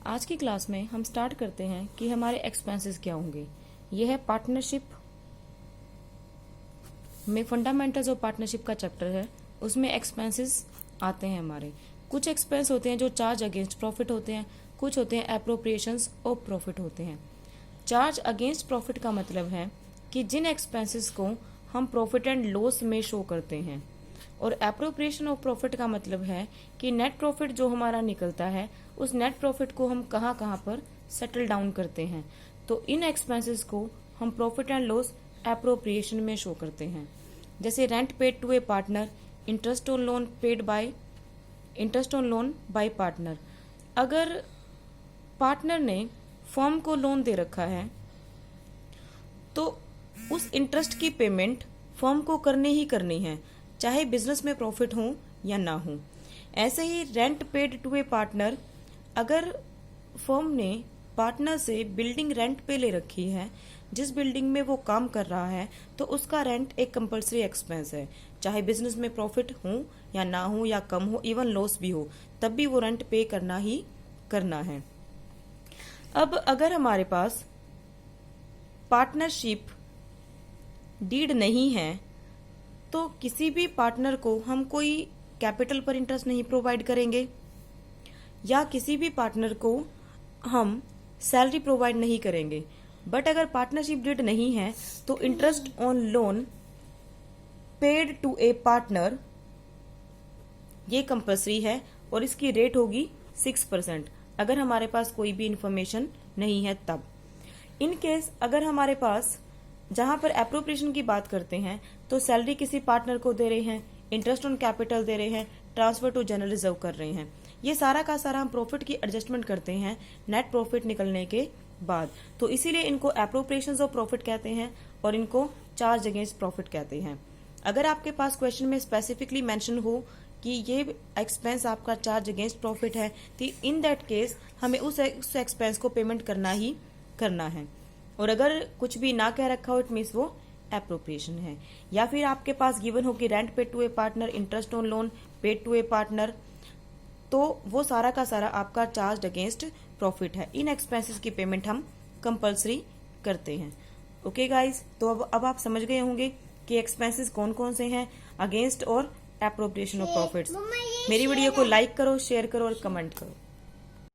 आज की क्लास में हम स्टार्ट करते हैं कि हमारे एक्सपेंसेस क्या होंगे। यह है पार्टनरशिप में फंडामेंटल्स ऑफ पार्टनरशिप का चैप्टर है। उसमें एक्सपेंसेस आते हैं हमारे। कुछ एक्सपेंस होते हैं जो चार्ज अगेंस्ट प्रॉफिट होते हैं, कुछ होते हैं एप्रोप्रिएशंस ऑफ प्रॉफिट होते हैं। चार्ज अगेंस्ट प्रॉफिट का मतलब है कि जिन एक्सपेंसेस को हम प्रॉफिट एंड लॉस में शो करते हैं, और एप्रोप्रिएशन ऑफ प्रॉफिट का मतलब है कि नेट प्रॉफिट जो हमारा निकलता है उस नेट प्रॉफिट को हम कहाँ कहाँ पर सेटल डाउन करते हैं। तो इन एक्सपेंसेस को हम प्रॉफिट एंड लॉस एप्रोप्रिएशन में शो करते हैं। जैसे rent paid to a partner, interest on loan by partner. अगर पार्टनर ने फर्म को लोन दे रखा है तो उस इंटरेस्ट की पेमेंट फर्म को करनी ही करनी है, चाहे बिजनेस में प्रॉफिट हो या ना हो। ऐसे ही rent paid to a partner, अगर फर्म ने पार्टनर से बिल्डिंग रेंट पे ले रखी है, जिस बिल्डिंग में वो काम कर रहा है, तो उसका रेंट एक कंपल्सरी एक्सपेंस है, चाहे बिजनेस में प्रॉफिट हो या ना हो या कम हो, इवन लॉस भी हो, तब भी वो रेंट पे करना ही करना है। अब अगर हमारे पास पार्टनरशिप डीड नहीं है तो किसी भी पार्टनर को हम कोई कैपिटल पर इंटरेस्ट नहीं प्रोवाइड करेंगे, या किसी भी पार्टनर को हम सैलरी प्रोवाइड नहीं करेंगे। बट अगर पार्टनरशिप डीड नहीं है तो interest on loan paid to a partner ये कंपल्सरी है, और इसकी रेट होगी 6% अगर हमारे पास कोई भी इंफॉर्मेशन नहीं है तब। इन केस अगर हमारे पास, जहां पर एप्रोप्रिएशन की बात करते हैं, तो सैलरी किसी पार्टनर को दे रहे हैं, इंटरेस्ट ऑन कैपिटल दे रहे हैं, ट्रांसफर टू जनरल रिजर्व कर रहे हैं, ये सारा का सारा हम प्रॉफिट की एडजस्टमेंट करते हैं नेट प्रॉफिट निकलने के बाद। तो इसीलिए इनको एप्रोप्रिएशंस ऑफ प्रॉफिट कहते हैं और इनको चार्ज अगेंस्ट प्रॉफिट कहते हैं। अगर आपके पास क्वेश्चन में स्पेसिफिकली मेंशन हो कि ये एक्सपेंस आपका चार्ज अगेंस्ट प्रॉफिट है, तो इन दैट केस हमें उस एक्सपेंस को पेमेंट करना ही करना है। और अगर कुछ भी ना कह रखा हो, इट मीन्स वो एप्रोप्रिएशन है। या फिर आपके पास गिवन हो कि rent paid to a partner, interest on loan paid to a partner, तो वो सारा का सारा आपका चार्ज अगेंस्ट प्रॉफिट है। इन एक्सपेंसेस की पेमेंट हम कंपल्सरी करते हैं। ओके गाइज, तो अब आप समझ गए होंगे कि एक्सपेंसेस कौन कौन से हैं, अगेंस्ट और एप्रोप्रिएशन ऑफ प्रॉफिट्स। मेरी वीडियो को लाइक करो, शेयर करो और कमेंट करो।